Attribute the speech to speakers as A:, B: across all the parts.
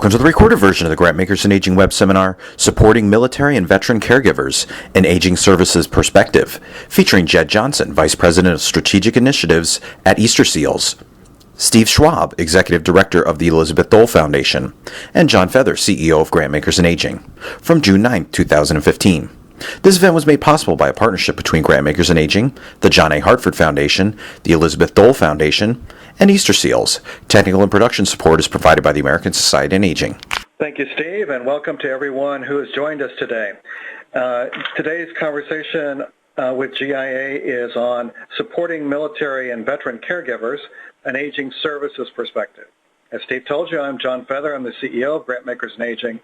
A: Welcome to the recorded version of the Grantmakers and Aging web seminar, Supporting Military and Veteran Caregivers, an Aging Services Perspective, featuring Jed Johnson, Vice President of Strategic Initiatives at Easter Seals, Steve Schwab, Executive Director of the Elizabeth Dole Foundation, and John Feather, CEO of Grantmakers and Aging, from June 9, 2015. This event was made possible by a partnership between Grantmakers and Aging, the John A. Hartford Foundation, the Elizabeth Dole Foundation, and Easter Seals. Technical and production support is provided by the American Society on Aging.
B: Thank you, Steve, and welcome to everyone who has joined us today. Today's conversation with GIA is on supporting military and veteran caregivers, an aging services perspective. As Steve told you, I'm John Feather. I'm the CEO of Grantmakers and Aging,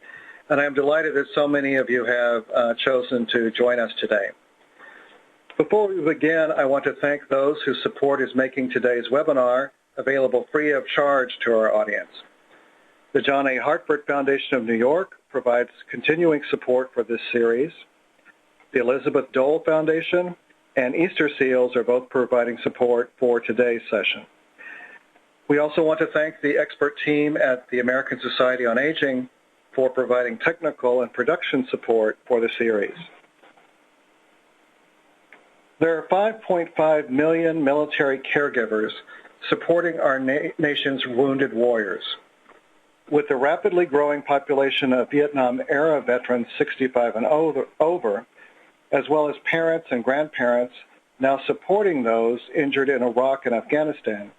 B: and I'm delighted that so many of you have chosen to join us today. Before we begin, I want to thank those whose support is making today's webinar available free of charge to our audience. The John A. Hartford Foundation of New York provides continuing support for this series. The Elizabeth Dole Foundation and Easter Seals are both providing support for today's session. We also want to thank the expert team at the American Society on Aging for providing technical and production support for the series. There are 5.5 million military caregivers supporting our nation's wounded warriors. With the rapidly growing population of Vietnam-era veterans 65 and over, as well as parents and grandparents now supporting those injured in Iraq and Afghanistan,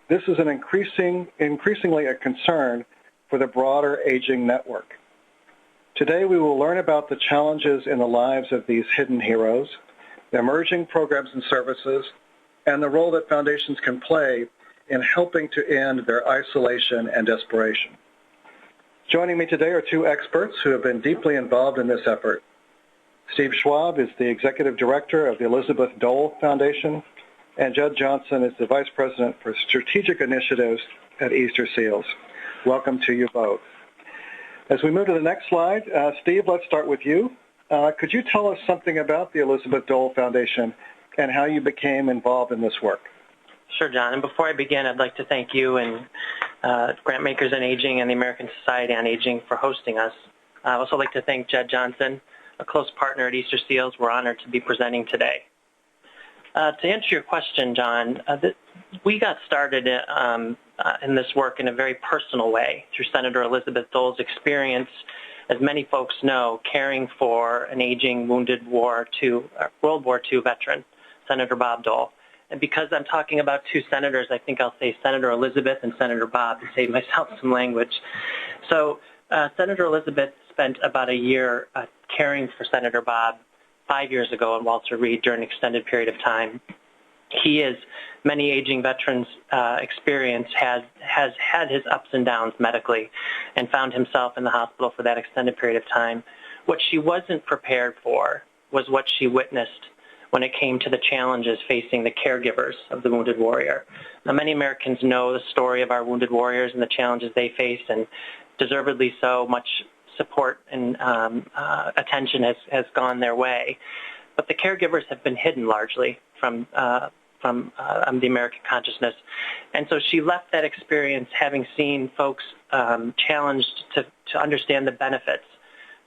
B: this is an increasingly a concern for the broader aging network. Today we will learn about the challenges in the lives of these hidden heroes, the emerging programs and services, and the role that foundations can play in helping to end their isolation and desperation. Joining me today are two experts who have been deeply involved in this effort. Steve Schwab is the Executive Director of the Elizabeth Dole Foundation, and Jed Johnson is the Vice President for Strategic Initiatives at Easter Seals. Welcome to you both. As we move to the next slide, Steve, let's start with you. Could you tell us something about the Elizabeth Dole Foundation and how you became involved in this work?
C: Sure, John. And before I begin, I'd like to thank you and Grantmakers and Aging and the American Society on Aging for hosting us. I'd also like to thank Jed Johnson, a close partner at Easter Seals. We're honored to be presenting today. To answer your question, John, we got started in this work in a very personal way through Senator Elizabeth Dole's experience, as many folks know, caring for an aging wounded World War II veteran, Senator Bob Dole. And because I'm talking about two senators, I think I'll say Senator Elizabeth and Senator Bob to save myself some language. So Senator Elizabeth spent about a year caring for Senator Bob 5 years ago at Walter Reed during an extended period of time. He, as many aging veterans experience, has had his ups and downs medically and found himself in the hospital for that extended period of time. What she wasn't prepared for was what she witnessed when it came to the challenges facing the caregivers of the wounded warrior. Now, many Americans know the story of our wounded warriors and the challenges they face, and deservedly so. Much support and attention has gone their way. But the caregivers have been hidden largely from the American consciousness. And so she left that experience having seen folks challenged to understand the benefits,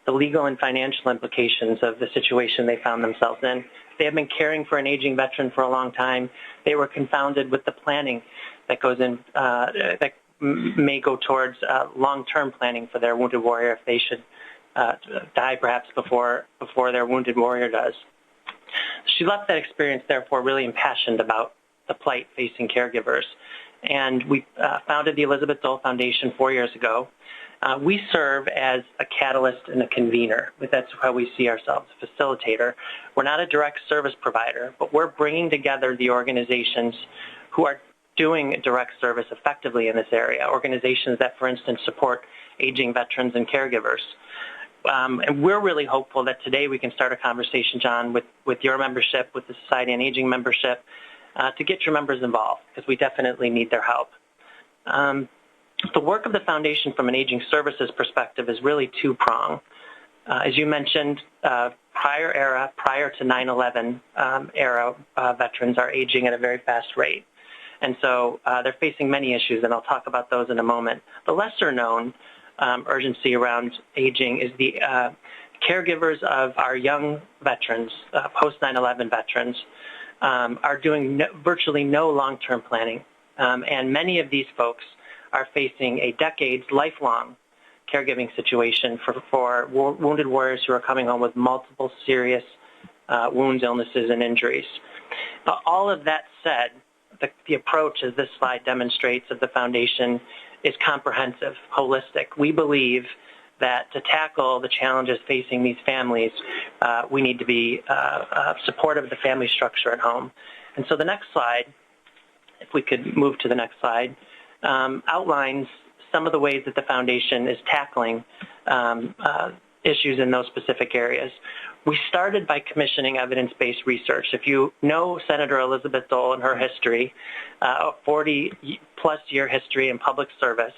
C: the legal and financial implications of the situation they found themselves in. They have been caring for an aging veteran for a long time. They were confounded with the planning that goes in, that may go towards long-term planning for their wounded warrior if they should die perhaps before their wounded warrior does. She left that experience, therefore, really impassioned about the plight facing caregivers. And we founded the Elizabeth Dole Foundation 4 years ago. We serve as a catalyst and a convener. That's how we see ourselves, a facilitator. We're not a direct service provider, but we're bringing together the organizations who are doing direct service effectively in this area, organizations that, for instance, support aging veterans and caregivers. And we're really hopeful that today we can start a conversation, John, with your membership, with the Society on Aging membership, to get your members involved, because we definitely need their help. The work of the foundation from an aging services perspective is really two-pronged. As you mentioned, prior to 9/11 era veterans are aging at a very fast rate. And so they're facing many issues, and I'll talk about those in a moment. The lesser known urgency around aging is the caregivers of our young veterans, post 9/11 veterans, are doing virtually no long-term planning. And many of these folks are facing a decades, lifelong caregiving situation for wounded warriors who are coming home with multiple serious wounds, illnesses, and injuries. All of that said, the approach, as this slide demonstrates, of the foundation is comprehensive, holistic. We believe that to tackle the challenges facing these families, we need to be supportive of the family structure at home. And so the next slide, if we could move to the next slide, outlines some of the ways that the foundation is tackling issues in those specific areas. We started by commissioning evidence-based research. If you know Senator Elizabeth Dole and her history, a 40-plus year history in public service,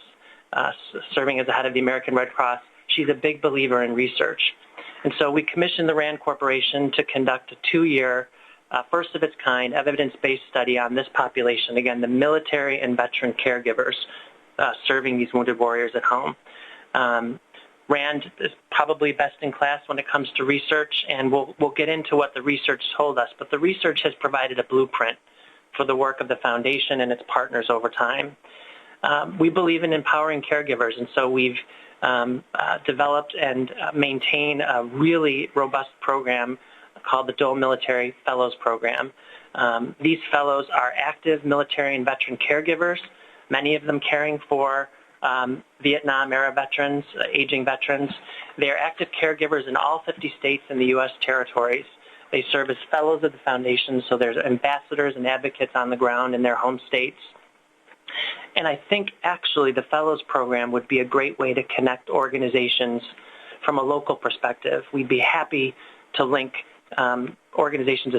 C: serving as the head of the American Red Cross, she's a big believer in research. And so we commissioned the RAND Corporation to conduct a 2-year, first of its kind, evidence-based study on this population, again, the military and veteran caregivers serving these wounded warriors at home. RAND is probably best in class when it comes to research, and we'll get into what the research told us, but the research has provided a blueprint for the work of the foundation and its partners over time. We believe in empowering caregivers, and so we've developed and maintain a really robust program called the Dole Military Fellows Program. These fellows are active military and veteran caregivers, many of them caring for Vietnam-era veterans, aging veterans. They are active caregivers in all 50 states and the U.S. territories. They serve as fellows of the foundation, so there's ambassadors and advocates on the ground in their home states. And I think actually the Fellows Program would be a great way to connect organizations from a local perspective. We'd be happy to link organizations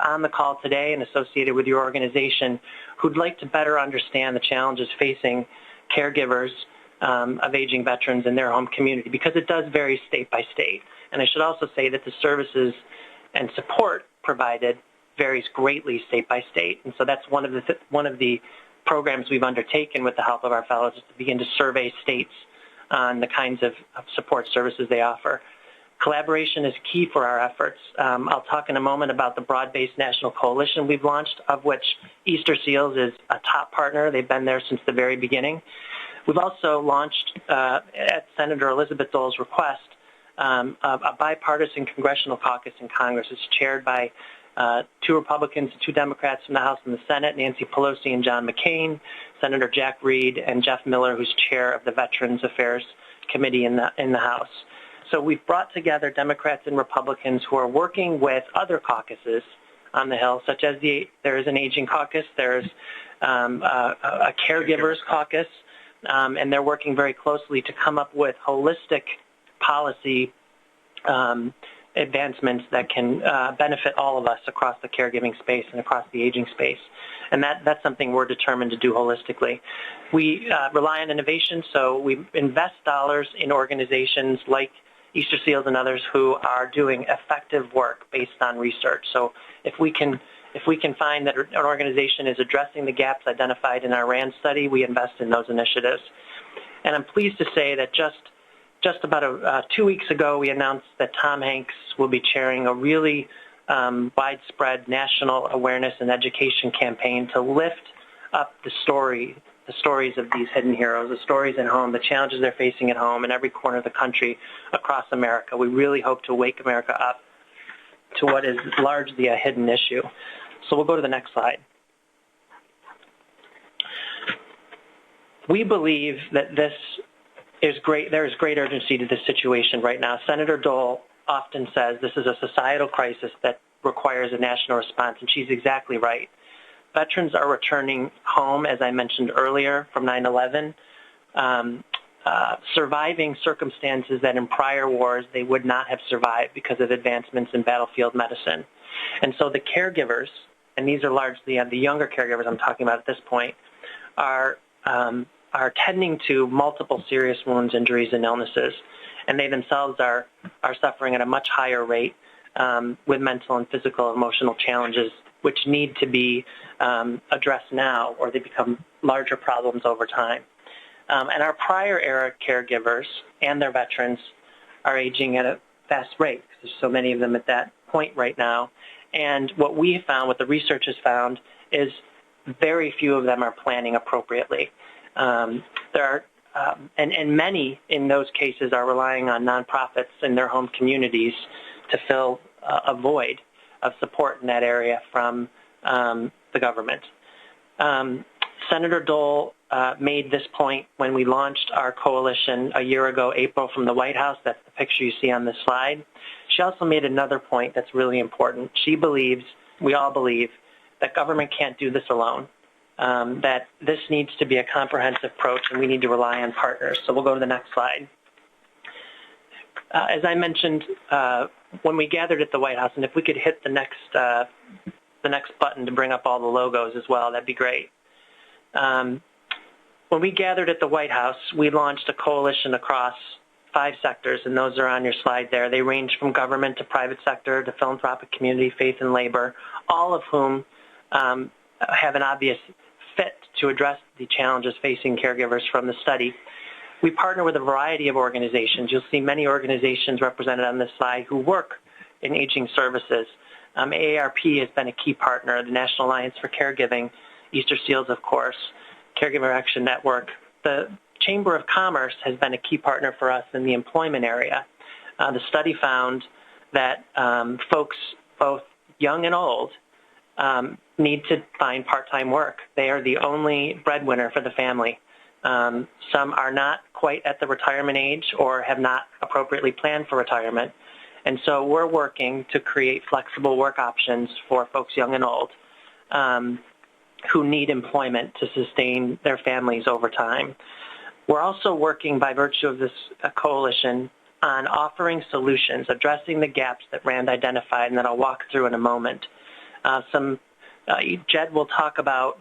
C: on the call today and associated with your organization who'd like to better understand the challenges facing caregivers of aging veterans in their home community, because it does vary state by state. And I should also say that the services and support provided varies greatly state by state. And so that's one of the programs we've undertaken with the help of our fellows is to begin to survey states on the kinds of support services they offer. Collaboration is key for our efforts. I'll talk in a moment about the broad-based national coalition we've launched, of which Easter Seals is a top partner. They've been there since the very beginning. We've also launched, at Senator Elizabeth Dole's request, a bipartisan congressional caucus in Congress. It's chaired by 2 Republicans and 2 Democrats from the House and the Senate, Nancy Pelosi and John McCain, Senator Jack Reed, and Jeff Miller, who's chair of the Veterans Affairs Committee in the House. So we've brought together Democrats and Republicans who are working with other caucuses on the Hill, such as there is an aging caucus, there's a caregivers caucus, and they're working very closely to come up with holistic policy advancements that can benefit all of us across the caregiving space and across the aging space. And that's something we're determined to do holistically. We rely on innovation, so we invest dollars in organizations like Easter Seals and others who are doing effective work based on research. So if we can find that an organization is addressing the gaps identified in our RAND study, we invest in those initiatives. And I'm pleased to say that just about 2 weeks ago, we announced that Tom Hanks will be chairing a really widespread national awareness and education campaign to lift up the stories of these hidden heroes, the stories at home, the challenges they're facing at home in every corner of the country across America. We really hope to wake America up to what is largely a hidden issue. So we'll go to the next slide. We believe that there is great urgency to this situation right now. Senator Dole often says this is a societal crisis that requires a national response, and she's exactly right. Veterans are returning home, as I mentioned earlier, from 9/11, surviving circumstances that in prior wars they would not have survived because of advancements in battlefield medicine. And so the caregivers, and these are largely the younger caregivers I'm talking about at this point, are tending to multiple serious wounds, injuries, and illnesses. And they themselves are suffering at a much higher rate with mental and physical, emotional challenges, which need to be addressed now, or they become larger problems over time. And our prior era caregivers and their veterans are aging at a fast rate because there's so many of them at that point right now. And what we found, what the research has found, is very few of them are planning appropriately. And many in those cases are relying on nonprofits in their home communities to fill a void of support in that area from the government. Senator Dole made this point when we launched our coalition a year ago, April, from the White House. That's the picture you see on this slide. She also made another point that's really important. She believes, we all believe, that government can't do this alone, that this needs to be a comprehensive approach and we need to rely on partners. So we'll go to the next slide. As I mentioned, when we gathered at the White House, and if we could hit the next button to bring up all the logos as well, that'd be great. When we gathered at the White House, we launched a coalition across 5 sectors, and those are on your slide there. They range from government to private sector to philanthropic community, faith and labor, all of whom have an obvious fit to address the challenges facing caregivers from the study. We partner with a variety of organizations. You'll see many organizations represented on this slide who work in aging services. AARP has been a key partner, the National Alliance for Caregiving, Easter Seals, of course, Caregiver Action Network. The Chamber of Commerce has been a key partner for us in the employment area. The study found that folks, both young and old, need to find part-time work. They are the only breadwinner for the family. Some are not quite at the retirement age or have not appropriately planned for retirement. And so we're working to create flexible work options for folks young and old who need employment to sustain their families over time. We're also working by virtue of this coalition on offering solutions, addressing the gaps that Rand identified and that I'll walk through in a moment. Jed will talk about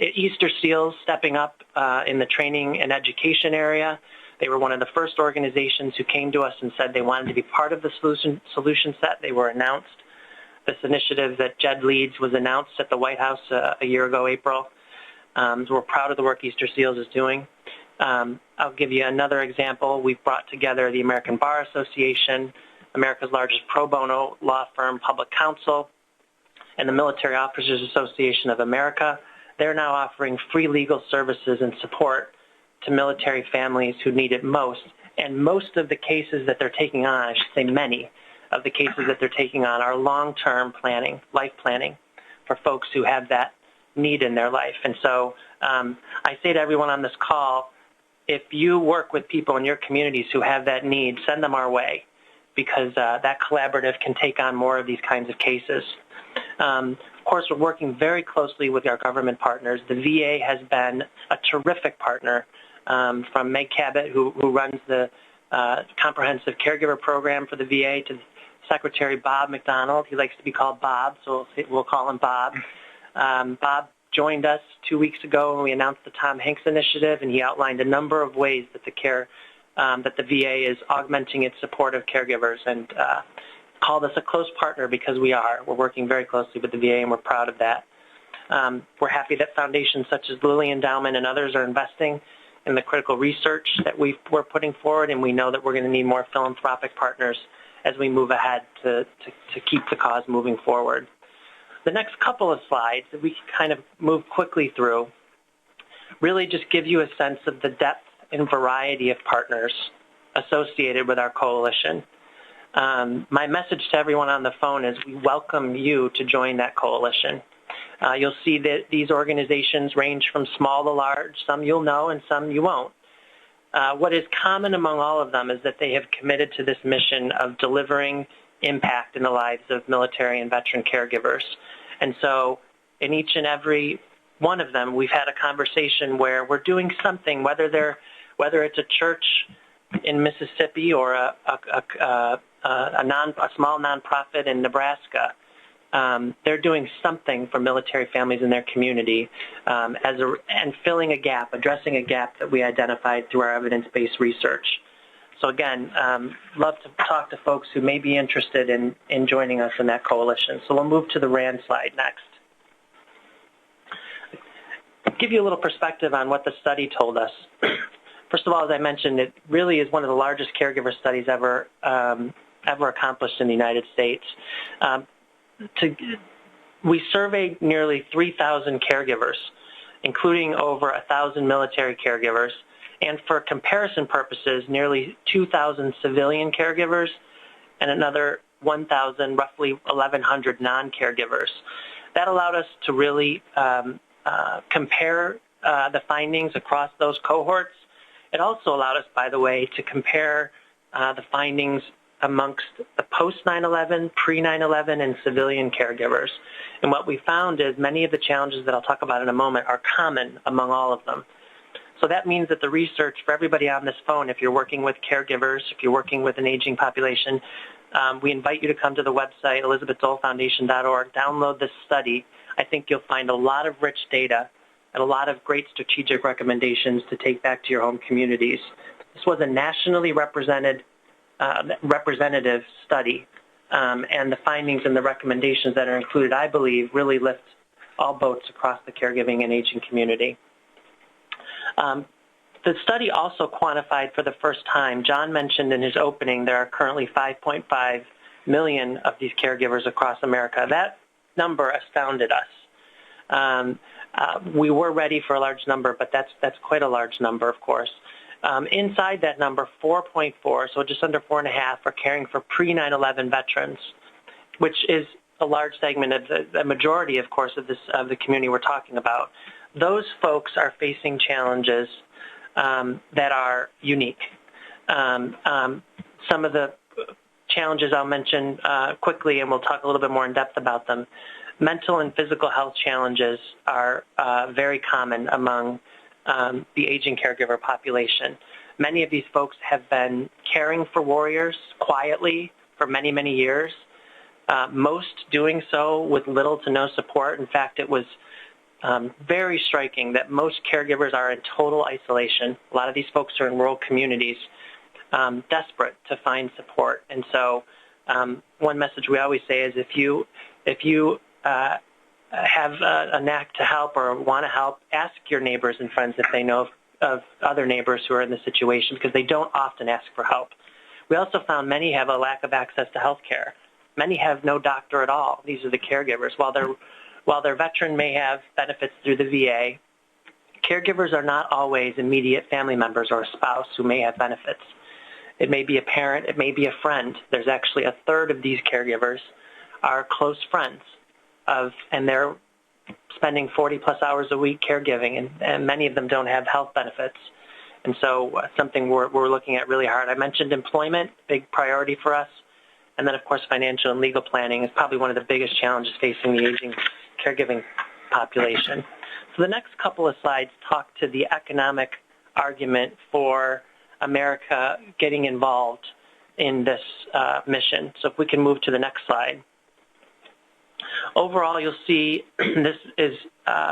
C: Easter Seals stepping up in the training and education area. They were one of the first organizations who came to us and said they wanted to be part of the solution set. They were announced. This initiative that Jed leads was announced at the White House a year ago, April. So we're proud of the work Easter Seals is doing. I'll give you another example. We've brought together the American Bar Association, America's largest pro bono law firm, Public Counsel, and the Military Officers Association of America. They're now offering free legal services and support to military families who need it most. And most of the cases that they're taking on, I should say many of the cases that they're taking on, are long-term planning, life planning for folks who have that need in their life. And so I say to everyone on this call, if you work with people in your communities who have that need, send them our way, because that collaborative can take on more of these kinds of cases. Of course, we're working very closely with our government partners. The VA has been a terrific partner, from Meg Cabot, who runs the comprehensive caregiver program for the VA, to Secretary Bob McDonald. He likes to be called Bob, so we'll call him Bob. Bob joined us 2 weeks ago when we announced the Tom Hanks Initiative, and he outlined a number of ways that the VA is augmenting its support of caregivers, and called us a close partner because we are. We're working very closely with the VA, and we're proud of that. We're happy that foundations such as Lilly Endowment and others are investing in the critical research that we're putting forward, and we know that we're going to need more philanthropic partners as we move ahead to keep the cause moving forward. The next couple of slides that we can kind of move quickly through really just give you a sense of the depth and variety of partners associated with our coalition. My message to everyone on the phone is we welcome you to join that coalition. You'll see that these organizations range from small to large. Some you'll know and some you won't. What is common among all of them is that they have committed to this mission of delivering impact in the lives of military and veteran caregivers. And so in each and every one of them, we've had a conversation where we're doing something, whether it's a church in Mississippi or a small nonprofit in Nebraska. They're doing something for military families in their community and filling a gap, addressing a gap that we identified through our evidence-based research. So again, love to talk to folks who may be interested in joining us in that coalition. So we'll move to the RAND slide next. give you a little perspective on what the study told us. First of all, as I mentioned, it really is one of the largest caregiver studies ever accomplished in the United States. We surveyed nearly 3,000 caregivers, including over 1,000 military caregivers, and for comparison purposes, nearly 2,000 civilian caregivers and another 1,000, roughly 1,100 non-caregivers. That allowed us to really compare the findings across those cohorts. It also allowed us, by the way, to compare the findings amongst the post-9/11, pre-9/11, and civilian caregivers. And what we found is many of the challenges that I'll talk about in a moment are common among all of them. So that means that the research for everybody on this phone, if you're working with caregivers, if you're working with an aging population, we invite you to come to the website, elizabethdolefoundation.org, download this study. I think you'll find a lot of rich data and a lot of great strategic recommendations to take back to your home communities. This was a nationally representative study, and the findings and the recommendations that are included, I believe, really lift all boats across the caregiving and aging community. The study also quantified for the first time, John mentioned in his opening, there are currently 5.5 million of these caregivers across America. That number astounded us. We were ready for a large number, but that's quite a large number, of course. Inside that number, 4.4, so just under 4.5, are caring for pre-9/11 veterans, which is a large segment of the majority, of course, of the community we're talking about. Those folks are facing challenges that are unique. Some of the challenges I'll mention quickly, and we'll talk a little bit more in depth about them. Mental and physical health challenges are very common among the aging caregiver population. Many of these folks have been caring for warriors quietly for many, many years, most doing so with little to no support. In fact, it was very striking that most caregivers are in total isolation. A lot of these folks are in rural communities, desperate to find support. And so one message we always say is if you have a knack to help or want to help, ask your neighbors and friends if they know of other neighbors who are in this situation, because they don't often ask for help. We also found many have a lack of access to health care. Many have no doctor at all. These are the caregivers. While their veteran may have benefits through the VA, caregivers are not always immediate family members or a spouse who may have benefits. It may be a parent. It may be a friend. There's actually a third of these caregivers are close friends and they're spending 40-plus hours a week caregiving, and many of them don't have health benefits. And so something we're looking at really hard. I mentioned employment, big priority for us. And then, of course, financial and legal planning is probably one of the biggest challenges facing the aging caregiving population. So the next couple of slides talk to the economic argument for America getting involved in this mission. So if we can move to the next slide. Overall, you'll see this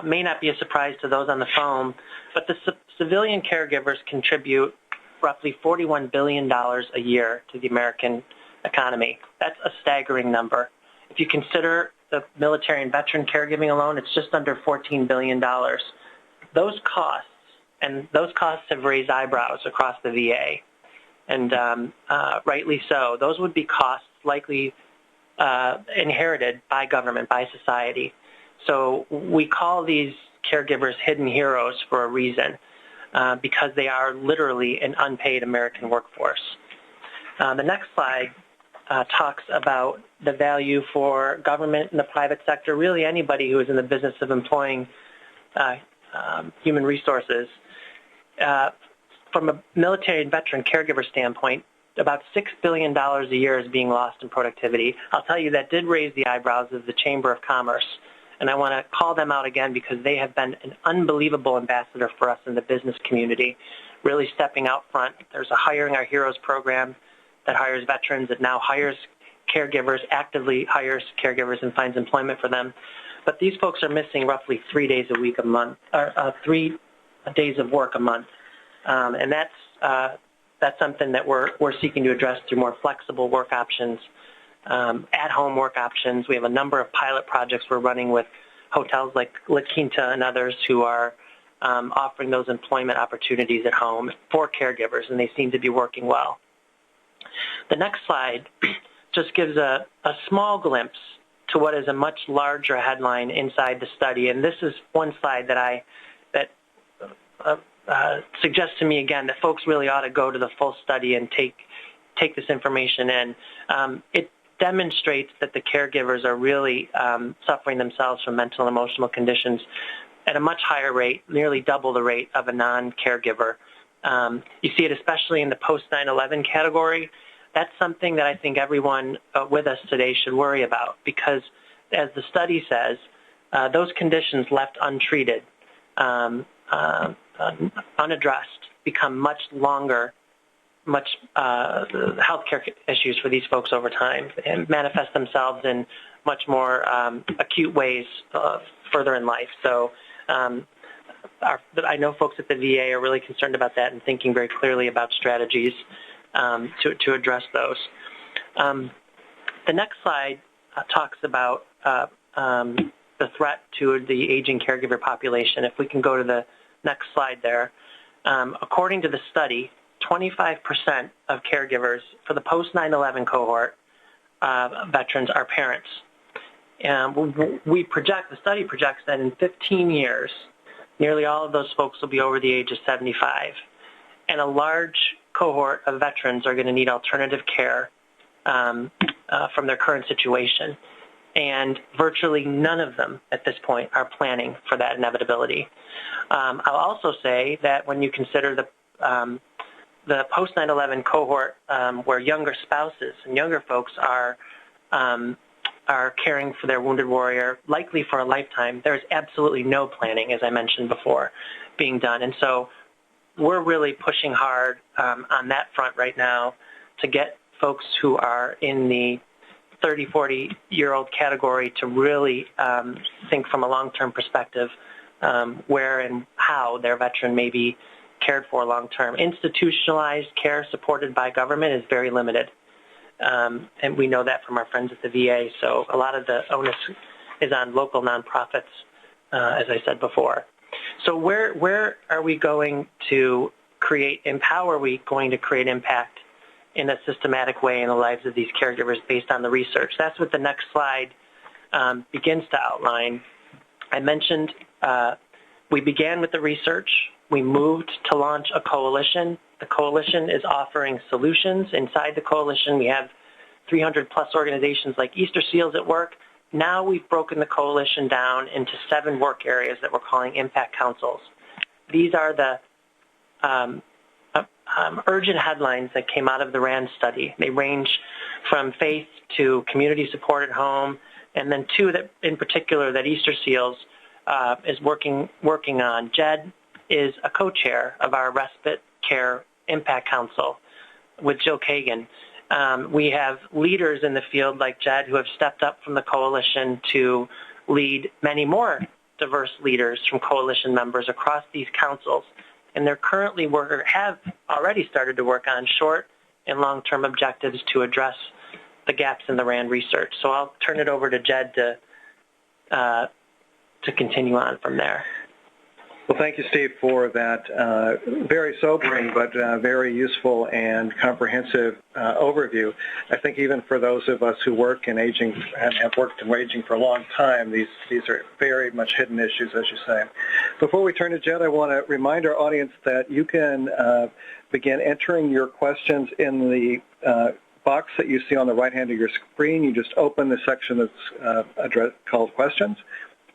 C: may not be a surprise to those on the phone, but the civilian caregivers contribute roughly $41 billion a year to the American economy. That's a staggering number. If you consider the military and veteran caregiving alone, it's just under $14 billion. Those costs have raised eyebrows across the VA, and rightly so. Those would be costs likely inherited by government, by society. So we call these caregivers hidden heroes for a reason, because they are literally an unpaid American workforce. The next slide talks about the value for government and the private sector, really anybody who is in the business of employing human resources. From a military and veteran caregiver standpoint, about $6 billion a year is being lost in productivity. I'll tell you that did raise the eyebrows of the Chamber of Commerce, and I want to call them out again because they have been an unbelievable ambassador for us in the business community, really stepping out front. There's a Hiring Our Heroes program that hires veterans, that now hires caregivers, actively hires caregivers and finds employment for them. But these folks are missing roughly 3 days a week a month, or 3 days of work a month, and that's something that we're seeking to address through more flexible work options, at-home work options. We have a number of pilot projects we're running with hotels like La Quinta and others who are offering those employment opportunities at home for caregivers, and they seem to be working well. The next slide just gives a small glimpse to what is a much larger headline inside the study, and this is one slide that suggests to me again that folks really ought to go to the full study and take this information in. It demonstrates that the caregivers are really suffering themselves from mental and emotional conditions at a much higher rate, nearly double the rate of a non-caregiver. You see it especially in the post-9/11 category. That's something that I think everyone with us today should worry about because, as the study says, those conditions left untreated, unaddressed, become much longer, healthcare issues for these folks over time and manifest themselves in much more acute ways further in life. So I know folks at the VA are really concerned about that and thinking very clearly about strategies to address those. The next slide talks about the threat to the aging caregiver population. If we can go to the next slide there. According to the study, 25% of caregivers for the post-9/11 cohort veterans are parents. The study projects that in 15 years, nearly all of those folks will be over the age of 75. And a large cohort of veterans are going to need alternative care from their current situation. And virtually none of them at this point are planning for that inevitability. I'll also say that when you consider the post-9/11 cohort where younger spouses and younger folks are caring for their wounded warrior, likely for a lifetime, there's absolutely no planning, as I mentioned before, being done. And so we're really pushing hard on that front right now to get folks who are in the 30, 40-year-old category to really think from a long-term perspective where and how their veteran may be cared for long-term. Institutionalized care supported by government is very limited, and we know that from our friends at the VA, so a lot of the onus is on local nonprofits, as I said before. So where are we going to how are we going to create impact in a systematic way in the lives of these caregivers based on the research? That's what the next slide begins to outline. I mentioned we began with the research. We moved to launch a coalition. The coalition is offering solutions. Inside the coalition, we have 300-plus organizations like Easter Seals at work. Now we've broken the coalition down into 7 work areas that we're calling impact councils. These are the urgent headlines that came out of the RAND study. They range from faith to community support at home, and then 2 that, in particular, that Easter Seals is working on. Jed is a co-chair of our Respite Care Impact Council with Jill Kagan. We have leaders in the field like Jed who have stepped up from the coalition to lead many more diverse leaders from coalition members across these councils. And they're currently have already started to work on short and long-term objectives to address the gaps in the RAND research. So I'll turn it over to Jed to continue on from there.
B: Well, thank you, Steve, for that very sobering but very useful and comprehensive overview. I think even for those of us who work in aging and have worked in aging for a long time, these are very much hidden issues, as you say. Before we turn to Jed, I want to remind our audience that you can begin entering your questions in the box that you see on the right hand of your screen. You just open the section that's called Questions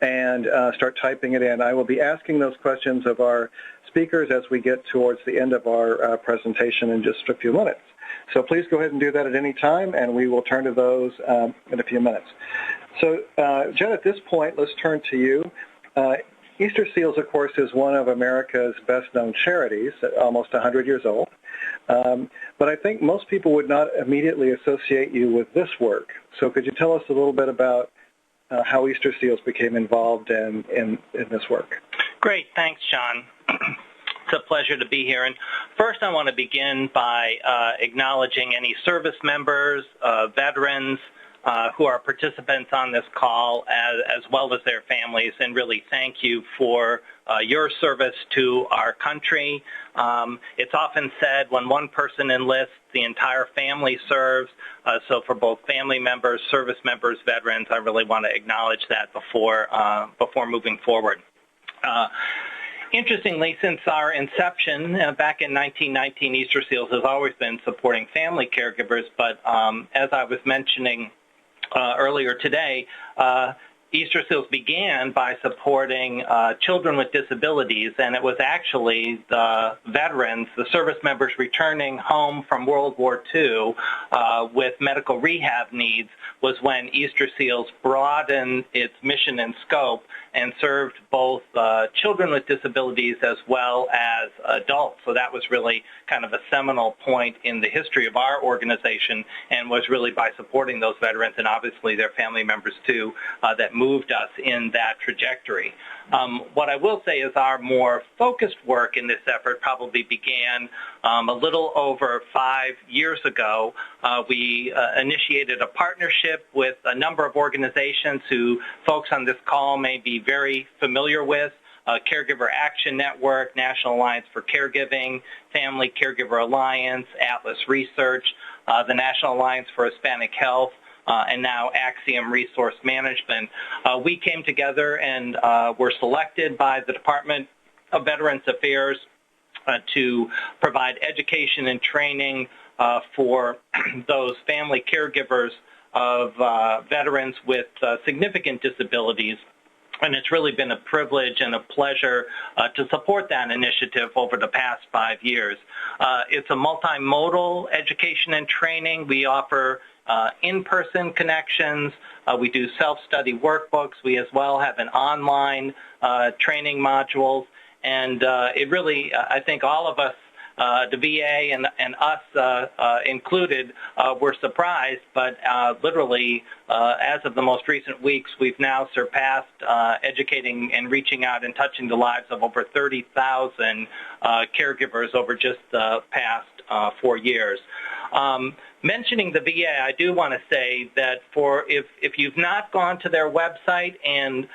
B: and start typing it in. I will be asking those questions of our speakers as we get towards the end of our presentation in just a few minutes. So please go ahead and do that at any time, and we will turn to those in a few minutes. So, Jed, at this point, let's turn to you. Easter Seals, of course, is one of America's best-known charities, almost 100 years old. But I think most people would not immediately associate you with this work. So could you tell us a little bit about how Easter Seals became involved in this work?
D: Great. Thanks, John. It's a pleasure to be here. And first, I want to begin by acknowledging any service members, veterans, who are participants on this call, as well as their families, and really thank you for your service to our country. It's often said when one person enlists, the entire family serves. So for both family members, service members, veterans, I really want to acknowledge that before moving forward. Interestingly, since our inception back in 1919, Easter Seals has always been supporting family caregivers, but as I was mentioning earlier today, Easter Seals began by supporting children with disabilities, and it was actually the veterans, the service members returning home from World War II with medical rehab needs, was when Easter Seals broadened its mission and scope and served both children with disabilities as well as adults. So that was really kind of a seminal point in the history of our organization, and was really by supporting those veterans and obviously their family members too that moved us in that trajectory. What I will say is our more focused work in this effort probably began a little over 5 years ago. We initiated a partnership with a number of organizations who folks on this call may be very familiar with: Caregiver Action Network, National Alliance for Caregiving, Family Caregiver Alliance, Atlas Research, the National Alliance for Hispanic Health, and now Axiom Resource Management. We came together and were selected by the Department of Veterans Affairs to provide education and training for those family caregivers of veterans with significant disabilities. And it's really been a privilege and a pleasure to support that initiative over the past 5 years. It's a multimodal education and training. We offer in-person connections. We do self-study workbooks. We as well have an online training modules. And it really, I think all of us, the VA and us included, were surprised, but literally, as of the most recent weeks, we've now surpassed educating and reaching out and touching the lives of over 30,000 caregivers over just the past 4 years. Mentioning the VA, I do want to say that if you've not gone to their website and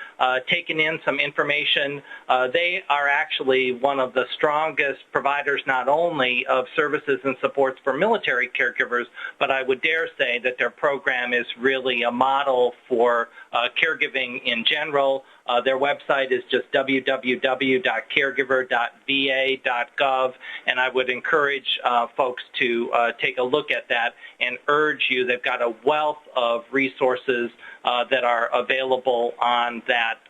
D: taken in some information, they are actually one of the strongest providers not only of services and supports for military caregivers, but I would dare say that their program is really a model for caregiving in general. Their website is just www.caregiver.va.gov, and I would encourage folks to take a look at that and urge you. They've got a wealth of resources that are available on that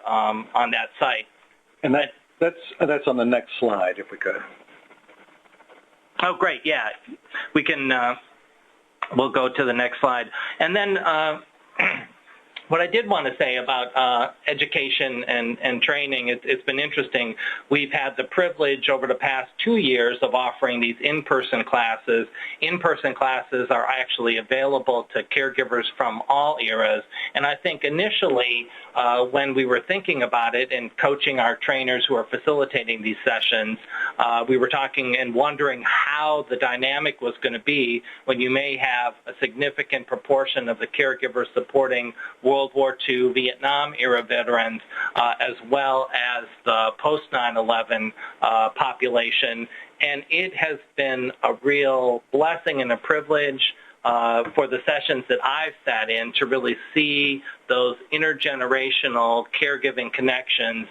D: site.
B: And that's on the next slide, if we could.
D: Oh, great! Yeah, we can. We'll go to the next slide, and then. What I did want to say about education and training, it's been interesting. We've had the privilege over the past 2 years of offering these in-person classes. In-person classes are actually available to caregivers from all eras. And I think initially when we were thinking about it and coaching our trainers who are facilitating these sessions, we were talking and wondering how the dynamic was going to be when you may have a significant proportion of the caregivers supporting World War II, Vietnam-era veterans, as well as the post-9/11 population. And it has been a real blessing and a privilege for the sessions that I've sat in to really see those intergenerational caregiving connections.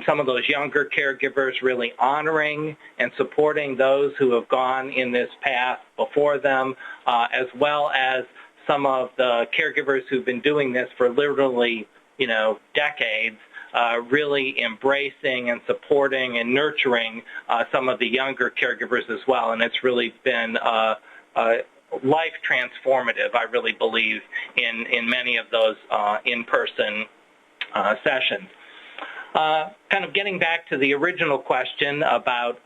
D: Some of those younger caregivers really honoring and supporting those who have gone in this path before them, as well as some of the caregivers who've been doing this for literally, decades, really embracing and supporting and nurturing some of the younger caregivers as well. And it's really been life transformative, I really believe, in many of those in-person sessions. Kind of getting back to the original question about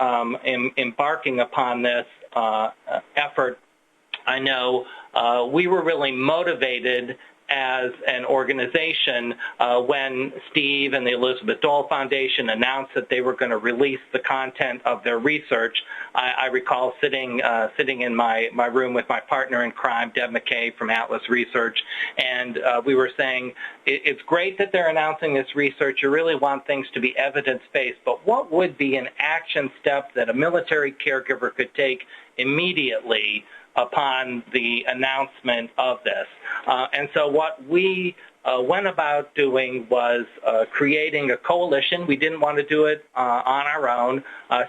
D: embarking upon this effort, I know we were really motivated as an organization, when Steve and the Elizabeth Dole Foundation announced that they were going to release the content of their research, I recall sitting in my room with my partner in crime, Deb McKay from Atlas Research, and we were saying, it's great that they're announcing this research. You really want things to be evidence-based, but what would be an action step that a military caregiver could take immediately upon the announcement of this? And so what we went about doing was creating a coalition. We didn't want to do it on our own,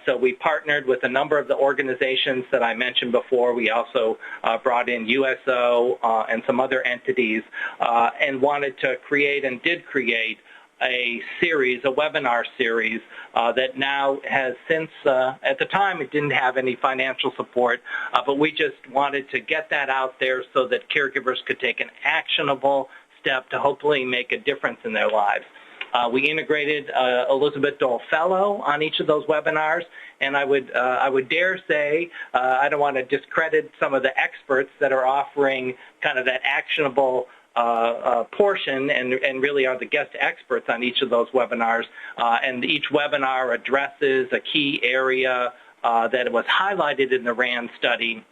D: so we partnered with a number of the organizations that I mentioned before. We also brought in USO and some other entities and wanted to create and did create a webinar series that now has since, at the time it didn't have any financial support, but we just wanted to get that out there so that caregivers could take an actionable step to hopefully make a difference in their lives. We integrated Elizabeth Dole Fellow on each of those webinars, and I would dare say, I don't want to discredit some of the experts that are offering kind of that actionable portion and really are the guest experts on each of those webinars. And each webinar addresses a key area that was highlighted in the RAND study,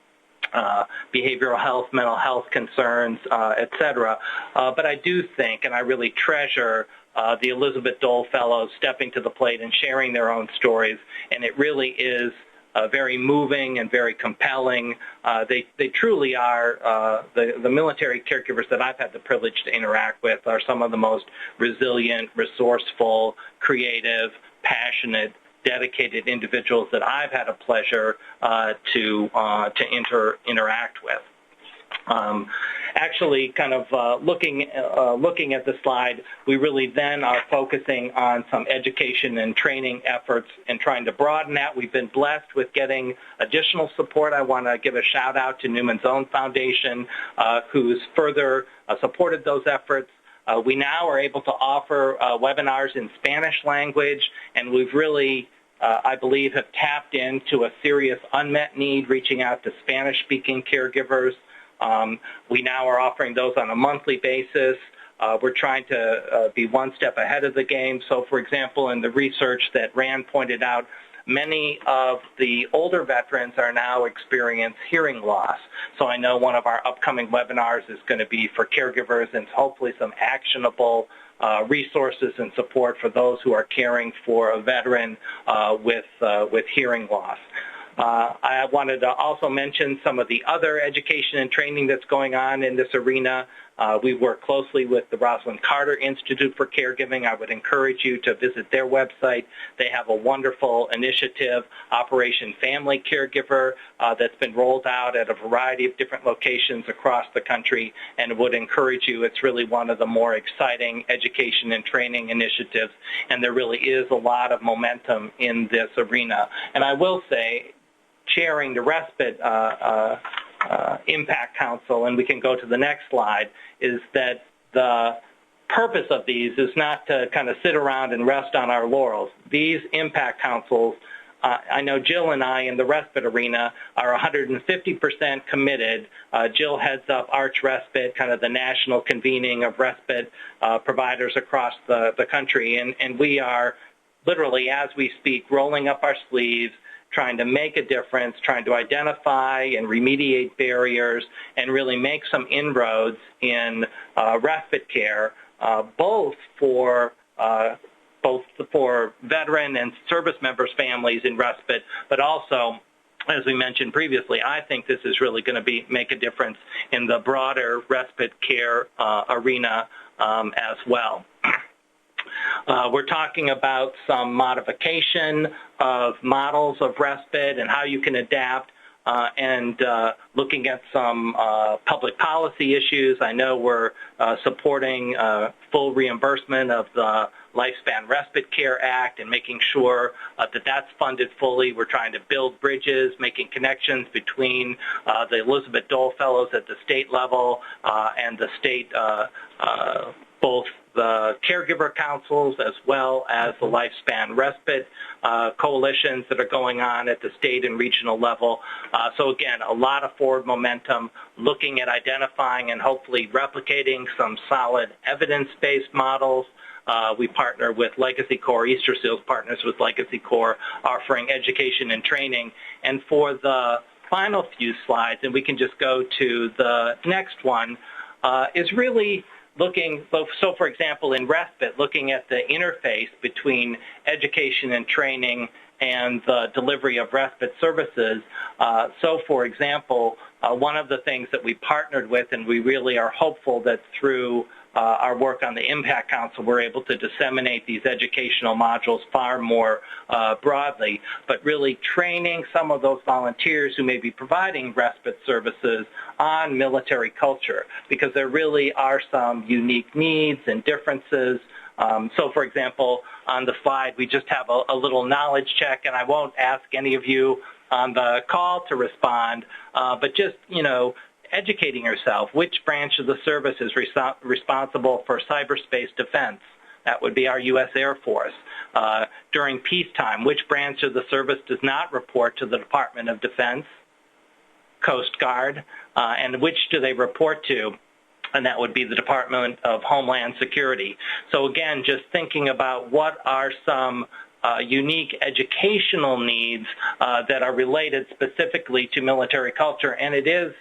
D: behavioral health, mental health concerns, et cetera. But I do think, and I really treasure, the Elizabeth Dole Fellows stepping to the plate and sharing their own stories, and it really is very moving and very compelling. They truly are, the military caregivers that I've had the privilege to interact with are some of the most resilient, resourceful, creative, passionate, dedicated individuals that I've had a pleasure to interact with. Actually, kind of looking at the slide, we really then are focusing on some education and training efforts and trying to broaden that. We've been blessed with getting additional support. I want to give a shout out to Newman's Own Foundation, who's further supported those efforts. We now are able to offer webinars in Spanish language, and we've really, I believe, have tapped into a serious unmet need, reaching out to Spanish-speaking caregivers. We now are offering those on a monthly basis. We're trying to be one step ahead of the game. So, for example, in the research that Rand pointed out, many of the older veterans are now experiencing hearing loss. So I know one of our upcoming webinars is going to be for caregivers and hopefully some actionable resources and support for those who are caring for a veteran with hearing loss. I wanted to also mention some of the other education and training that's going on in this arena. We work closely with the Rosalind Carter Institute for Caregiving. I would encourage you to visit their website. They have a wonderful initiative, Operation Family Caregiver, that's been rolled out at a variety of different locations across the country, and would encourage you. It's really one of the more exciting education and training initiatives, and there really is a lot of momentum in this arena. And I will say, chairing the Respite Impact Council, and we can go to the next slide, is that the purpose of these is not to kind of sit around and rest on our laurels. These impact councils, I know Jill and I in the respite arena are 150% committed. Jill heads up Arch Respite, kind of the national convening of respite providers across the country, and we are literally, as we speak, rolling up our sleeves, trying to make a difference, trying to identify and remediate barriers, and really make some inroads in respite care, both for veteran and service members' families in respite, but also, as we mentioned previously, I think this is really going to make a difference in the broader respite care arena as well. We're talking about some modification of models of respite and how you can adapt, and looking at some public policy issues. I know we're supporting full reimbursement of the Lifespan Respite Care Act and making sure that that's funded fully. We're trying to build bridges, making connections between the Elizabeth Dole Fellows at the state level and the state both the caregiver councils as well as the lifespan respite coalitions that are going on at the state and regional level. So again, a lot of forward momentum, looking at identifying and hopefully replicating some solid evidence-based models. We partner with Legacy Corps. Easter Seals partners with Legacy Corps, offering education and training. And for the final few slides, and we can just go to the next one, is really looking, so for example, in respite, looking at the interface between education and training and the delivery of respite services. So for example, one of the things that we partnered with, and we really are hopeful that through our work on the Impact Council, we're able to disseminate these educational modules far more broadly, but really training some of those volunteers who may be providing respite services on military culture, because there really are some unique needs and differences. So, for example, on the slide, we just have a little knowledge check, and I won't ask any of you on the call to respond, but just, educating yourself. Which branch of the service is responsible for cyberspace defense? That would be our U.S. Air Force. During peacetime, which branch of the service does not report to the Department of Defense? Coast Guard. And which do they report to? And that would be the Department of Homeland Security. So again, just thinking about what are some unique educational needs that are related specifically to military culture, and it is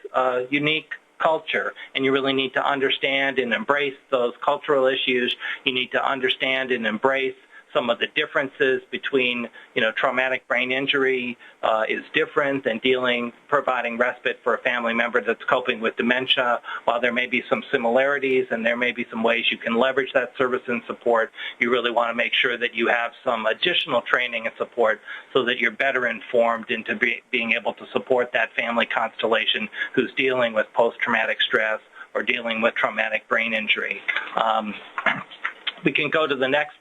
D: unique culture, and you really need to understand and embrace those cultural issues. You need to understand and embrace some of the differences between, traumatic brain injury is different than providing respite for a family member that's coping with dementia. While there may be some similarities and there may be some ways you can leverage that service and support, you really want to make sure that you have some additional training and support so that you're better informed into being able to support that family constellation who's dealing with post-traumatic stress or dealing with traumatic brain injury. We can go to the next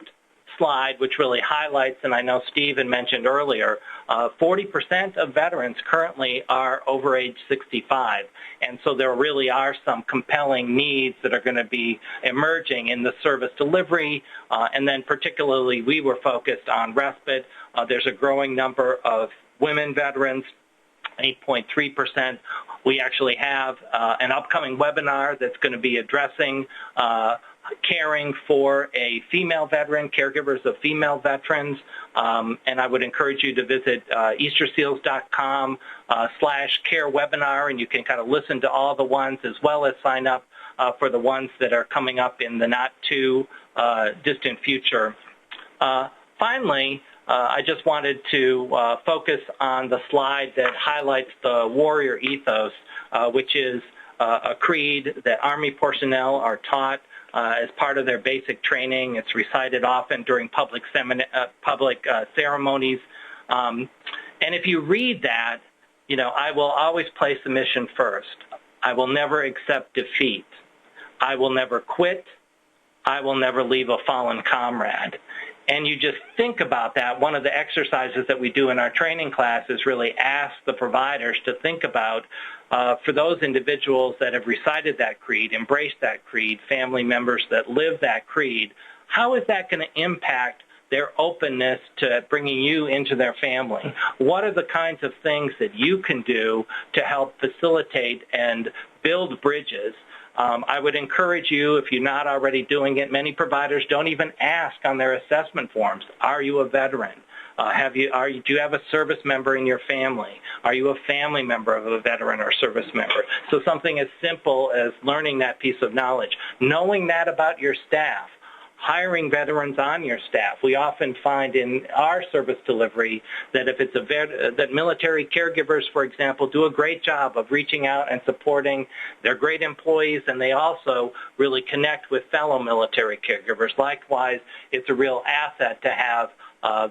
D: slide, which really highlights, and I know Stephen mentioned earlier, 40% of veterans currently are over age 65, and so there really are some compelling needs that are going to be emerging in the service delivery, and then particularly we were focused on respite. There's a growing number of women veterans, 8.3%. We actually have an upcoming webinar that's going to be addressing caring for a female veteran, caregivers of female veterans, and I would encourage you to visit easterseals.com/care webinar, and you can kind of listen to all the ones as well as sign up for the ones that are coming up in the not too distant future. Finally, I just wanted to focus on the slide that highlights the warrior ethos, which is a creed that Army personnel are taught as part of their basic training. It's recited often during public ceremonies. And if you read that, I will always place the mission first. I will never accept defeat. I will never quit. I will never leave a fallen comrade. And you just think about that. One of the exercises that we do in our training class is really ask the providers to think about, for those individuals that have recited that creed, embraced that creed, family members that live that creed, how is that going to impact their openness to bringing you into their family? What are the kinds of things that you can do to help facilitate and build bridges? I would encourage you, if you're not already doing it, many providers don't even ask on their assessment forms, are you a veteran? Do you have a service member in your family? Are you a family member of a veteran or service member? So something as simple as learning that piece of knowledge, knowing that about your staff, hiring veterans on your staff. We often find in our service delivery that if it's that military caregivers, for example, do a great job of reaching out and supporting. They're great employees, and they also really connect with fellow military caregivers. Likewise, it's a real asset to have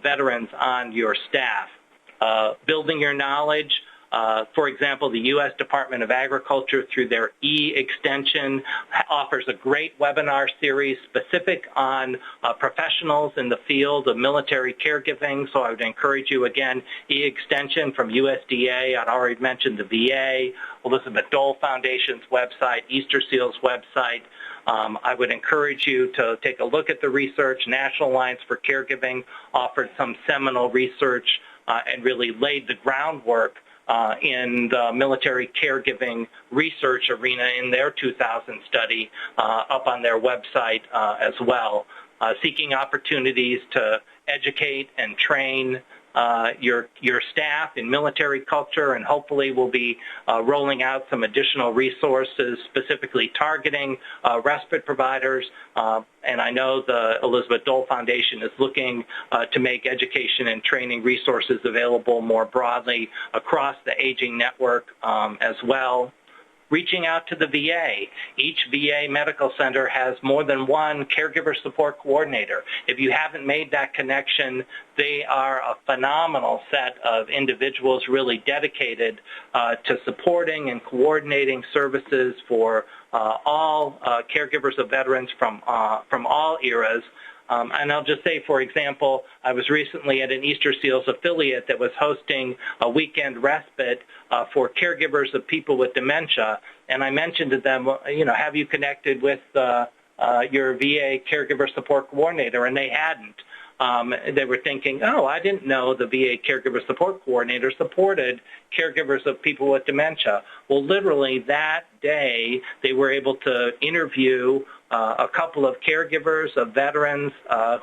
D: veterans on your staff. Building your knowledge. For example, the U.S. Department of Agriculture, through their E-extension, offers a great webinar series specific on professionals in the field of military caregiving. So I would encourage you, again, E-extension from USDA. I'd already mentioned the VA, Elizabeth Dole Foundation's website, Easter Seals website. I would encourage you to take a look at the research. National Alliance for Caregiving offered some seminal research and really laid the groundwork in the military caregiving research arena in their 2000 study up on their website as well, seeking opportunities to educate and train your staff in military culture, and hopefully we'll be rolling out some additional resources specifically targeting respite providers. And I know the Elizabeth Dole Foundation is looking to make education and training resources available more broadly across the aging network as well. Reaching out to the VA. Each VA medical center has more than one caregiver support coordinator. If you haven't made that connection, they are a phenomenal set of individuals really dedicated to supporting and coordinating services for all caregivers of veterans from all eras. And I'll just say, for example, I was recently at an Easter Seals affiliate that was hosting a weekend respite for caregivers of people with dementia. And I mentioned to them, have you connected with your VA caregiver support coordinator? And they hadn't. They were thinking, I didn't know the VA caregiver support coordinator supported caregivers of people with dementia. Well, literally that day, they were able to interview a couple of caregivers of veterans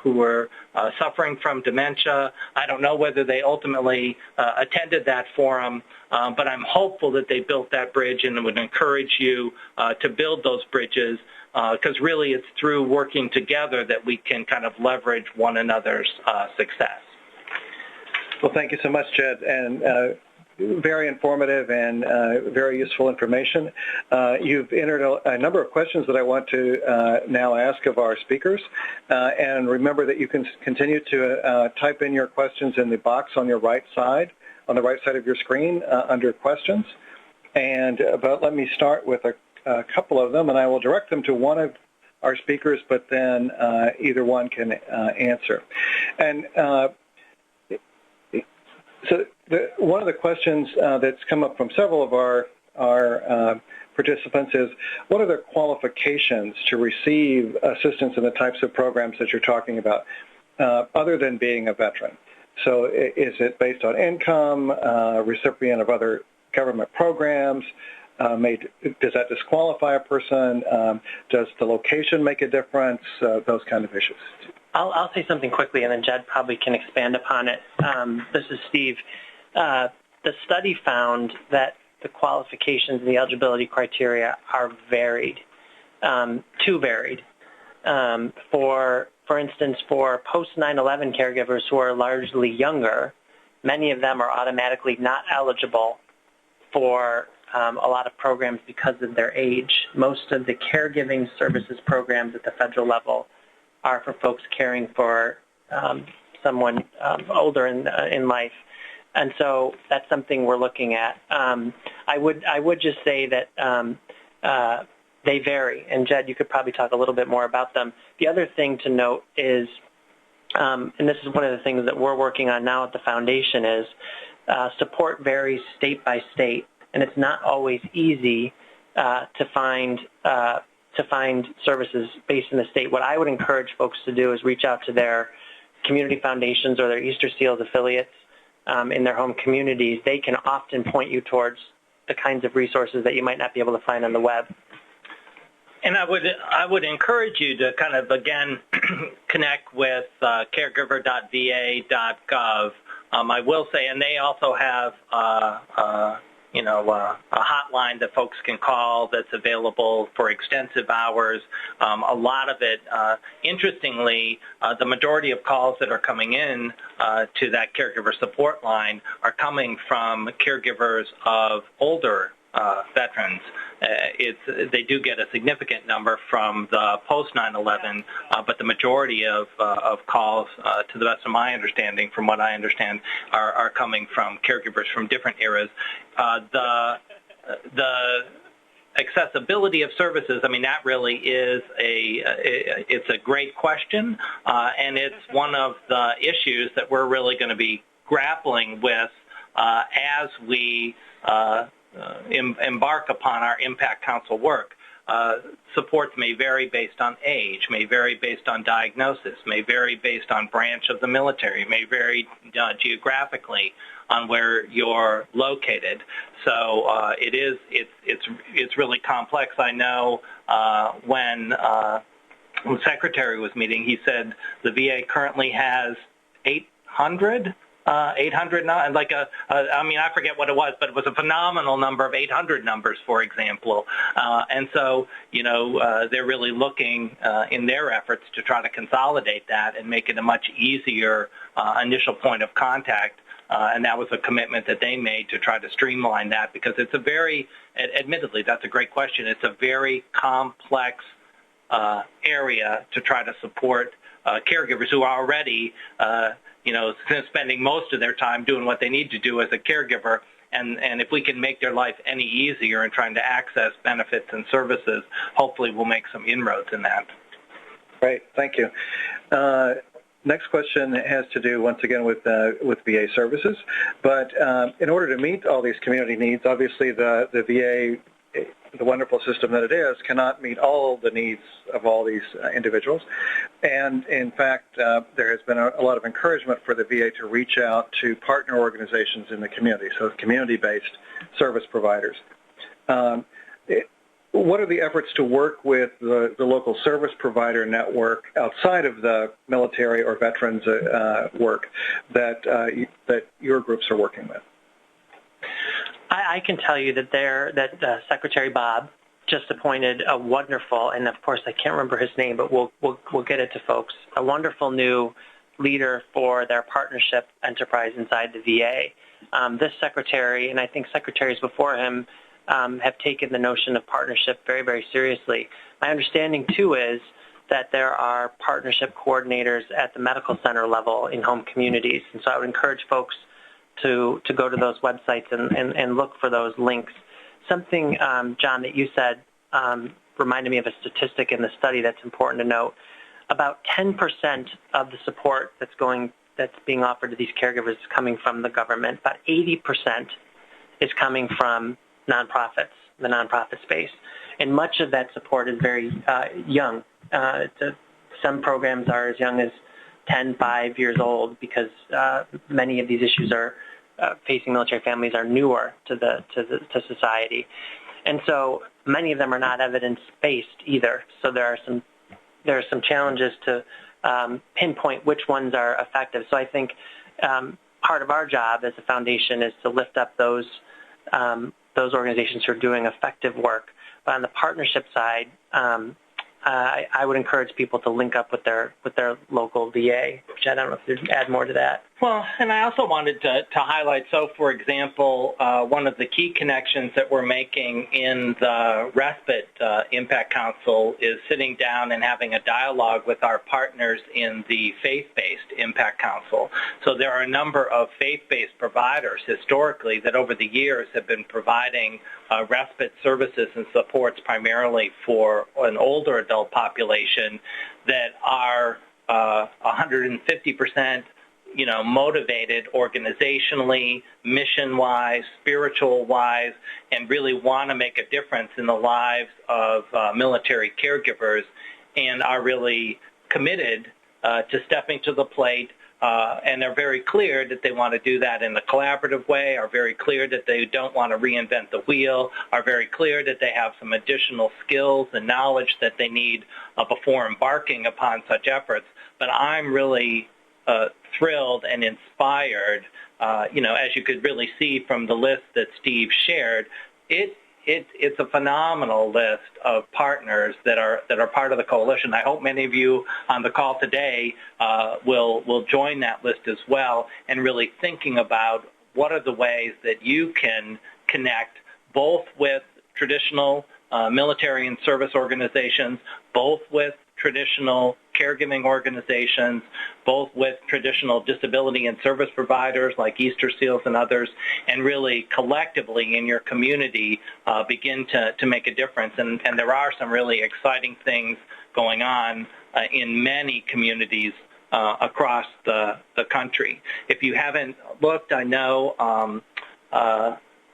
D: who were suffering from dementia. I don't know whether they ultimately attended that forum, but I'm hopeful that they built that bridge, and would encourage you to build those bridges, because really it's through working together that we can kind of leverage one another's success.
B: Well, thank you so much, Jed, and very informative and very useful information. You've entered a number of questions that I want to now ask of our speakers. And remember that you can continue to type in your questions in the box on your right side, on the right side of your screen under questions. But let me start with a couple of them, and I will direct them to one of our speakers, but then either one can answer. And so one of the questions that's come up from several of our participants is, what are their qualifications to receive assistance in the types of programs that you're talking about, other than being a veteran? So is it based on income, recipient of other government programs? Does that disqualify a person? Does the location make a difference? Those kind of issues.
C: I'll say something quickly, and then Jed probably can expand upon it. This is Steve. The study found that the qualifications and the eligibility criteria are varied, too varied. For instance, for post-9/11 caregivers who are largely younger, many of them are automatically not eligible for a lot of programs because of their age. Most of the caregiving services programs at the federal level are for folks caring for someone older in life, and so that's something we're looking at. I would just say that they vary, and Jed, you could probably talk a little bit more about them. The other thing to note is, and this is one of the things that we're working on now at the foundation, is support varies state by state, and it's not always easy to find services based in the state. What I would encourage folks to do is reach out to their community foundations or their Easter Seals affiliates in their home communities. They can often point you towards the kinds of resources that you might not be able to find on the web.
D: And I would encourage you to kind of, again, connect with caregiver.va.gov. I will say, and they also have a hotline that folks can call that's available for extensive hours. A lot of it, interestingly, the majority of calls that are coming in to that caregiver support line are coming from caregivers of older veterans. They do get a significant number from the post 9/11, but the majority of calls, to the best of my understanding, from what I understand, are coming from caregivers from different eras. The accessibility of services, I mean, that really is it's a great question, and it's one of the issues that we're really going to be grappling with as we embark upon our Impact Council work. supports may vary based on age, may vary based on diagnosis, may vary based on branch of the military, may vary geographically on where you're located. So it's really complex. I know when the Secretary was meeting, he said the VA currently has 800 now, and I forget what it was, but it was a phenomenal number of 800 numbers, for example. And so, they're really looking in their efforts to try to consolidate that and make it a much easier initial point of contact. And that was a commitment that they made to try to streamline that, because it's a very, admittedly, that's a great question. It's a very complex area to try to support caregivers who are already, spending most of their time doing what they need to do as a caregiver. And if we can make their life any easier in trying to access benefits and services, hopefully we'll make some inroads in that.
B: Great, thank you. Next question has to do, once again, with VA services. But in order to meet all these community needs, obviously the VA, the wonderful system that it is, cannot meet all the needs of all these individuals. And in fact, there has been a lot of encouragement for the VA to reach out to partner organizations in the community, so community-based service providers. What are the efforts to work with the local service provider network outside of the military or veterans work that your groups are working with?
C: I can tell you that Secretary Bob just appointed a wonderful, and of course I can't remember his name, but we'll get it to folks, a wonderful new leader for their partnership enterprise inside the VA. This secretary, and I think secretaries before him, have taken the notion of partnership very, very seriously. My understanding, too, is that there are partnership coordinators at the medical center level in home communities. And so I would encourage folks to go to those websites and look for those links. Something, John, that you said reminded me of a statistic in the study that's important to note. About 10% of the support that's being offered to these caregivers is coming from the government. About 80% is coming from nonprofits, the nonprofit space. And much of that support is very young. Some programs are as young as 5 years old, because many of these issues are facing military families are newer to society. And so many of them are not evidence-based either. So there are some challenges to pinpoint which ones are effective. So I think part of our job as a foundation is to lift up those organizations who are doing effective work. But on the partnership side, I would encourage people to link up with their local VA. Which I don't know if there's add more to that.
D: Well, and I also wanted to highlight, so for example, one of the key connections that we're making in the Respite Impact Council is sitting down and having a dialogue with our partners in the Faith-Based Impact Council. So there are a number of faith-based providers historically that over the years have been providing respite services and supports primarily for an older adult population that are 150% motivated organizationally, mission-wise, spiritual-wise, and really want to make a difference in the lives of military caregivers, and are really committed to stepping to the plate, and are very clear that they want to do that in a collaborative way, are very clear that they don't want to reinvent the wheel, are very clear that they have some additional skills and knowledge that they need before embarking upon such efforts. But I'm really thrilled and inspired, as you could really see from the list that Steve shared. It's a phenomenal list of partners that are part of the coalition. I hope many of you on the call today will join that list as well, and really thinking about what are the ways that you can connect both with traditional military and service organizations, both with traditional caregiving organizations, both with traditional disability and service providers like Easter Seals and others, and really collectively in your community begin to make a difference. And there are some really exciting things going on in many communities across the country. If you haven't looked, I know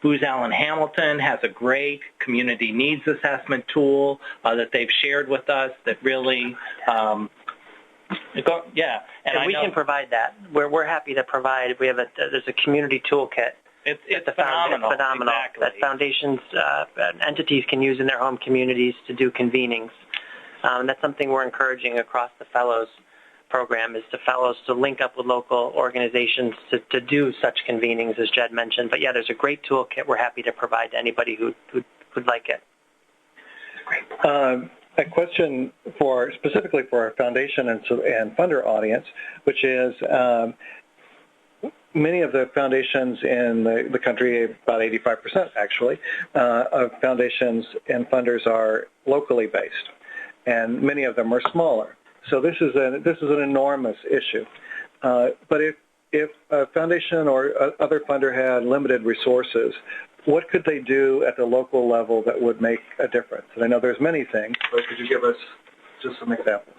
D: Booz Allen Hamilton has a great community needs assessment tool that they've shared with us that really,
C: and we can provide that. We're happy to provide. There's a community toolkit.
D: It's phenomenal. Exactly.
C: That foundations entities can use in their home communities to do convenings. That's something we're encouraging across the Fellows program, is to fellows to link up with local organizations to do such convenings, as Jed mentioned. But yeah, there's a great toolkit we're happy to provide to anybody who would like it.
B: Great. A question specifically for our foundation and funder audience, which is many of the foundations in the country, about 85% actually, of foundations and funders are locally based, and many of them are smaller. So this is an enormous issue. But if a foundation or other funder had limited resources, what could they do at the local level that would make a difference? And I know there's many things, but could you give us just some examples?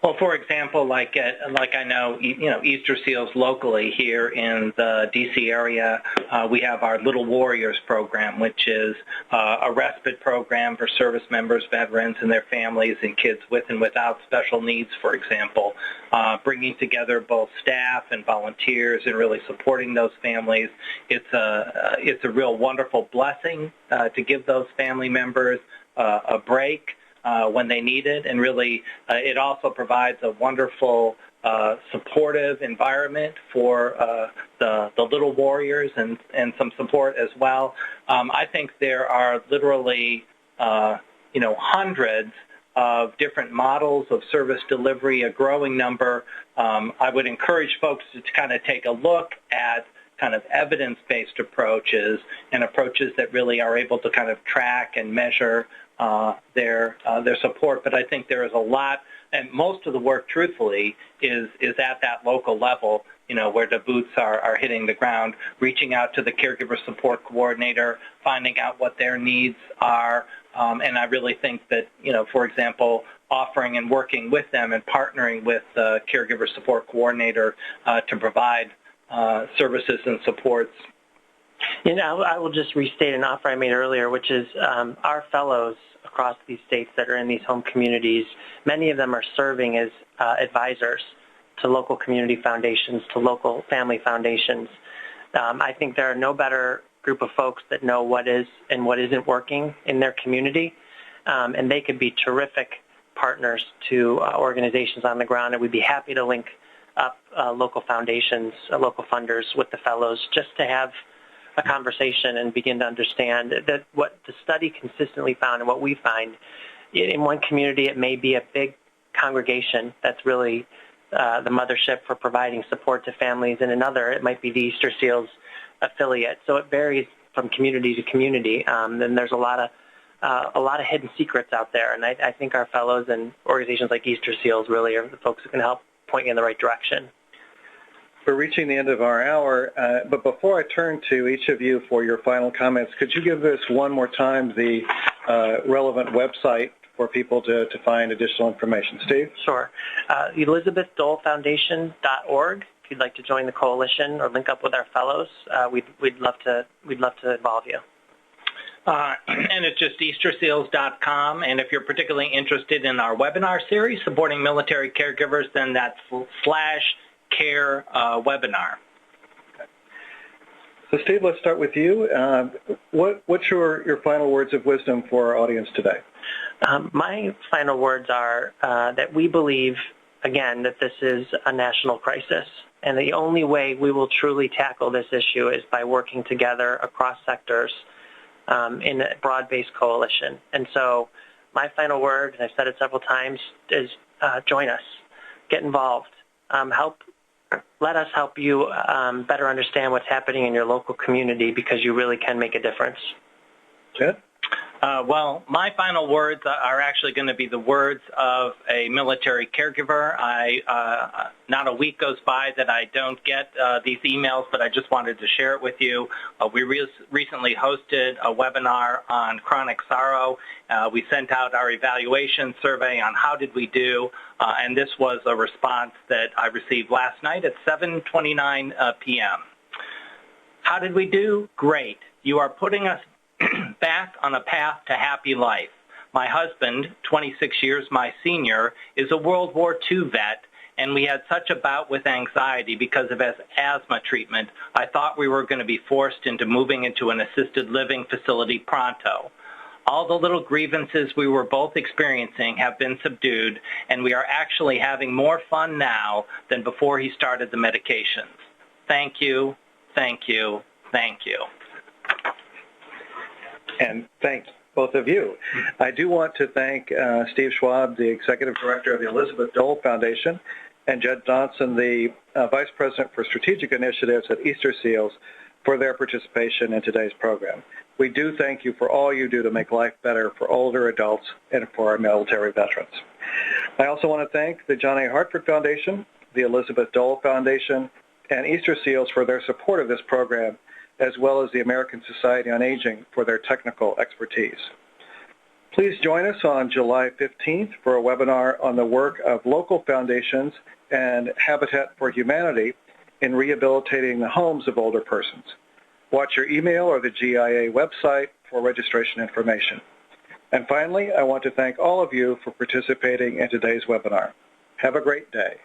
D: Well, for example, like I know, Easter Seals locally here in the D.C. area, we have our Little Warriors program, which is a respite program for service members, veterans, and their families, and kids with and without special needs, for example, bringing together both staff and volunteers and really supporting those families. It's a real wonderful blessing to give those family members a break when they need it, and really it also provides a wonderful supportive environment for the Little Warriors and some support as well. I think there are literally hundreds of different models of service delivery, a growing number. I would encourage folks to kind of take a look at kind of evidence-based approaches and approaches that really are able to kind of track and measure their support. But I think there is a lot, and most of the work, truthfully, is at that local level, where the boots are hitting the ground, reaching out to the caregiver support coordinator, finding out what their needs are. And I really think that, for example, offering and working with them and partnering with the caregiver support coordinator to provide services and supports.
C: I will just restate an offer I made earlier, which is our fellows across these states that are in these home communities, many of them are serving as advisors to local community foundations, to local family foundations. I think there are no better group of folks that know what is and what isn't working in their community, and they could be terrific partners to organizations on the ground, and we'd be happy to link up local foundations, local funders with the fellows, just to have a conversation and begin to understand that what the study consistently found and what we find, in one community it may be a big congregation that's really the mothership for providing support to families. In another, it might be the Easter Seals affiliate. So it varies from community to community. And there's a lot of hidden secrets out there. And I think our fellows and organizations like Easter Seals really are the folks who can help point you in the right direction.
B: We're reaching the end of our hour, but before I turn to each of you for your final comments, could you give us one more time the relevant website for people to find additional information? Steve?
C: Sure. ElizabethDoleFoundation.org. If you'd like to join the coalition or link up with our fellows, we'd love to involve you.
D: And it's just EasterSeals.com. And if you're particularly interested in our webinar series, Supporting Military Caregivers, then that's /care webinar.
B: Okay. So Steve, let's start with you. What's your final words of wisdom for our audience today?
C: My final words are that we believe, again, that this is a national crisis. And the only way we will truly tackle this issue is by working together across sectors in a broad-based coalition. And so my final word, and I've said it several times, is join us. Get involved. Let us help you better understand what's happening in your local community, because you really can make a difference.
B: Jed?
D: Well, my final words are actually going to be the words of a military caregiver. Not a week goes by that I don't get these emails, but I just wanted to share it with you. We recently hosted a webinar on chronic sorrow. We sent out our evaluation survey on how did we do, and this was a response that I received last night at 7:29 p.m. How did we do? Great. You are putting us back on a path to happy life. My husband, 26 years my senior, is a World War II vet, and we had such a bout with anxiety because of his asthma treatment. I thought we were going to be forced into moving into an assisted living facility pronto. All the little grievances we were both experiencing have been subdued, and we are actually having more fun now than before he started the medications. Thank you, thank you, thank you.
B: And thanks, both of you. I do want to thank Steve Schwab, the Executive Director of the Elizabeth Dole Foundation, and Jed Johnson, the Vice President for Strategic Initiatives at Easter Seals, for their participation in today's program. We do thank you for all you do to make life better for older adults and for our military veterans. I also want to thank the John A. Hartford Foundation, the Elizabeth Dole Foundation, and Easter Seals for their support of this program, as well as the American Society on Aging for their technical expertise. Please join us on July 15th for a webinar on the work of local foundations and Habitat for Humanity in rehabilitating the homes of older persons. Watch your email or the GIA website for registration information. And finally, I want to thank all of you for participating in today's webinar. Have a great day.